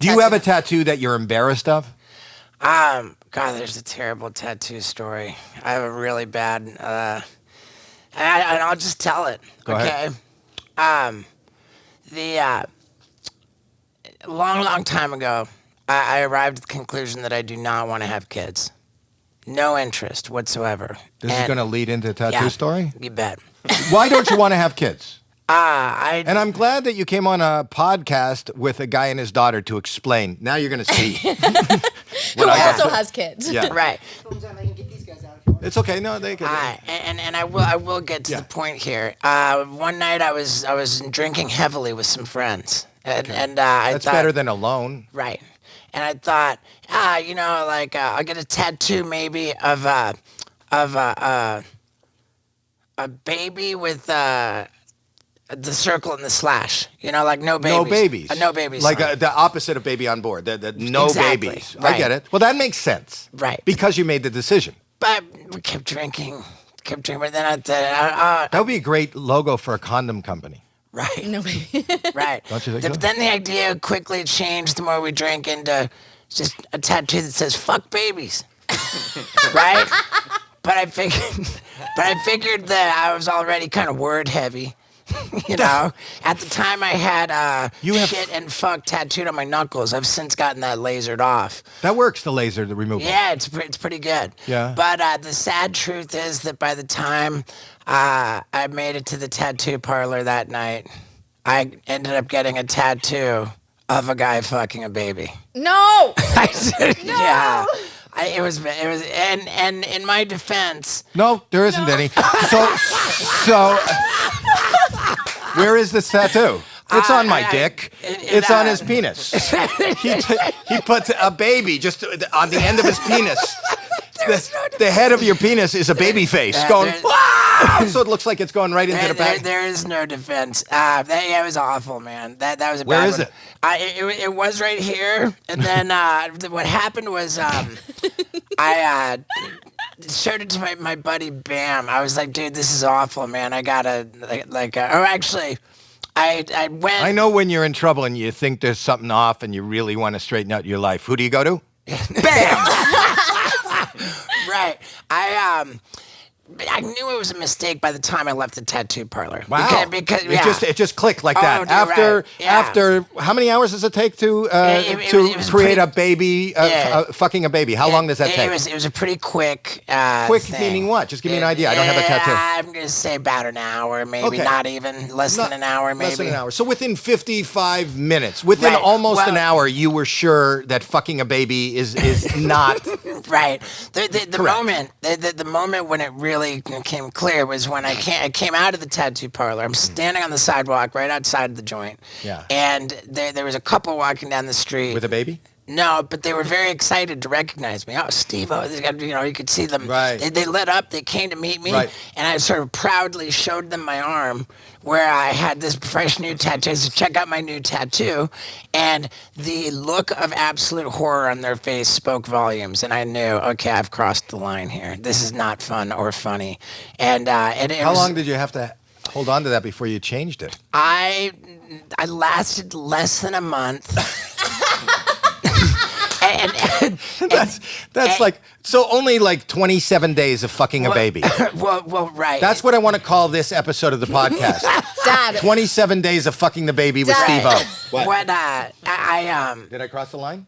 Do you have a tattoo that you're embarrassed of? God, there's a terrible tattoo story. I have a really bad, and I'll just tell it. Go ahead. Long time ago, I arrived at the conclusion that I do not want to have kids. No interest whatsoever. This is going to lead into a tattoo story? You bet. Why don't you want to have kids? And I'm glad that you came on a podcast with a guy and his daughter to explain. Now you're going to see. Who also has kids. Yeah. Right. It's okay. No, they can. And I will get to the point here. One night I was drinking heavily with some friends. And That's better than alone. Right. And I thought, I'll get a tattoo maybe of a baby with the circle and the slash. Like no babies. No babies. No babies. Like the opposite of baby on board. The no Exactly. babies. Right. I get it. Well, that makes sense. Right. Because you made the decision. But we kept drinking. But then I thought, That would be a great logo for a condom company. right. No. Right. Don't you think so? But then the idea quickly changed the more we drank into just a tattoo that says "fuck babies," right? But I figured that I was already kind of word heavy. At the time I had shit and fuck tattooed on my knuckles. I've since gotten that lasered off. That works, the laser, the removal. Yeah, it's pretty good. Yeah. But the sad truth is that by the time I made it to the tattoo parlor that night, I ended up getting a tattoo of a guy fucking a baby. No. I said, yeah. It was, and in my defense, No, there isn't any. So, where is this tattoo? It's on my dick. It's on his penis. He puts a baby just on the end of his penis. The head of your penis is a baby face going, wow! So it looks like it's going right into the back. There is no defense. It was awful, man. That was a bad Where is one. It was right here, and then what happened was I showed it to my buddy Bam. I was like, dude, this is awful, man. I gotta I went. I know when you're in trouble and you think there's something off and you really want to straighten out your life. Who do you go to? Bam! Right. I knew it was a mistake by the time I left the tattoo parlor. Wow. Because it just clicked like that. Dude, After how many hours does it take to it was create a baby, fucking a baby? How long does that take? It was a pretty quick Quick thing. meaning what? Just give me an idea. I don't have a tattoo. I'm going to say about an hour, maybe Okay. not even. Less than an hour, maybe. Less than an hour. So within 55 minutes, within almost an hour, you were sure that fucking a baby is not... Right. The moment when it really came clear was when I came out of the tattoo parlor. I'm standing on the sidewalk right outside of the joint. Yeah. And there was a couple walking down the street. With a baby? No, but they were very excited to recognize me. Oh, SteveO. You could see them. Right. They lit up. They came to meet me. Right. And I sort of proudly showed them my arm where I had this fresh new tattoo. So check out my new tattoo. And the look of absolute horror on their face spoke volumes. And I knew, okay, I've crossed the line here. This is not fun or funny. And How long did you have to hold on to that before you changed it? I lasted less than a month. That's like, so only like 27 days of fucking a baby. Well, right. That's what I want to call this episode of the podcast. Dad. 27 days of fucking the baby with Dad. SteveO. What Did I cross the line?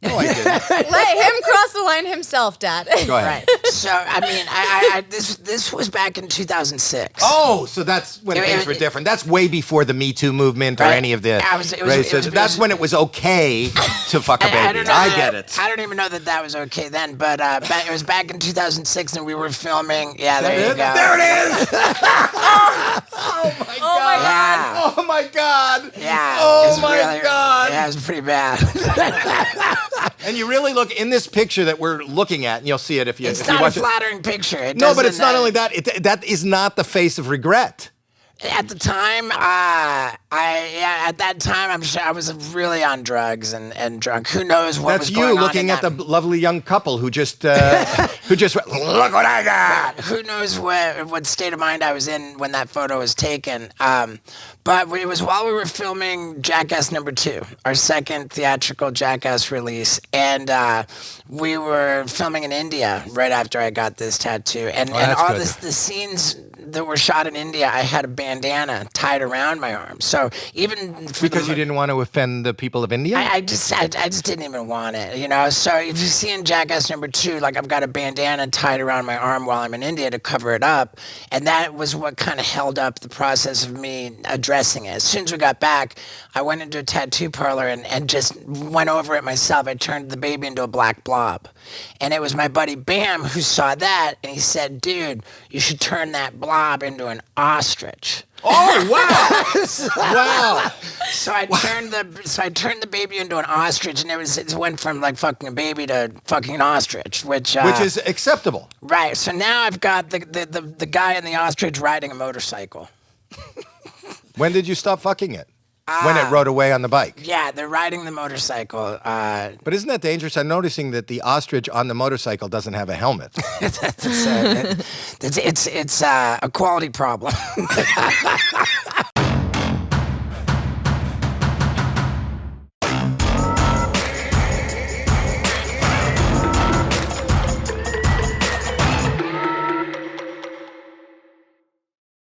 No, I didn't. Let him cross the line himself, Dad. Go ahead. Right. So I mean, this was back in 2006. Oh, so that's when things were different. That's way before the Me Too movement or Right. any of the. It was- that's when it was okay to fuck a baby. I get it. I don't even know that was okay then, but it was back in 2006, and we were filming. Yeah, there you go. There it is. Oh my god. Yeah. Oh my god. Yeah. Oh it was my really- god. Yeah, it was pretty bad. And you really look in this picture that we're looking at, and you'll see it if you It's if you not a watch it. flattering picture. No, but it's not only that. That is not the face of regret. At the time, at that time, I'm sure I was really on drugs and drunk. Who knows what That's was going you on looking in at the that- lovely young couple who just look what I got. Who knows what state of mind I was in when that photo was taken. But it was while we were filming Jackass #2, our second theatrical Jackass release, and we were filming in India right after I got this tattoo, and that's all good. the scenes that were shot in India, I had a bandana tied around my arm. So even for Because you didn't want to offend the people of India? I just didn't even want it, you know. So if you see in Jackass #2, like I've got a bandana tied around my arm while I'm in India to cover it up, and that was what kind of held up the process of me addressing it. As soon as we got back, I went into a tattoo parlor and just went over it myself. I turned the baby into a black blob, and it was my buddy Bam who saw that, and he said, "Dude, you should turn that blob into an ostrich." Oh, wow. Wow. So I turned the baby into an ostrich, and it went from like fucking a baby to fucking an ostrich, which is acceptable. right. So now I've got the guy in the ostrich riding a motorcycle. When did you stop fucking it? When it rode away on the bike. Yeah, they're riding the motorcycle. But isn't that dangerous? I'm noticing that the ostrich on the motorcycle doesn't have a helmet. It's a quality problem.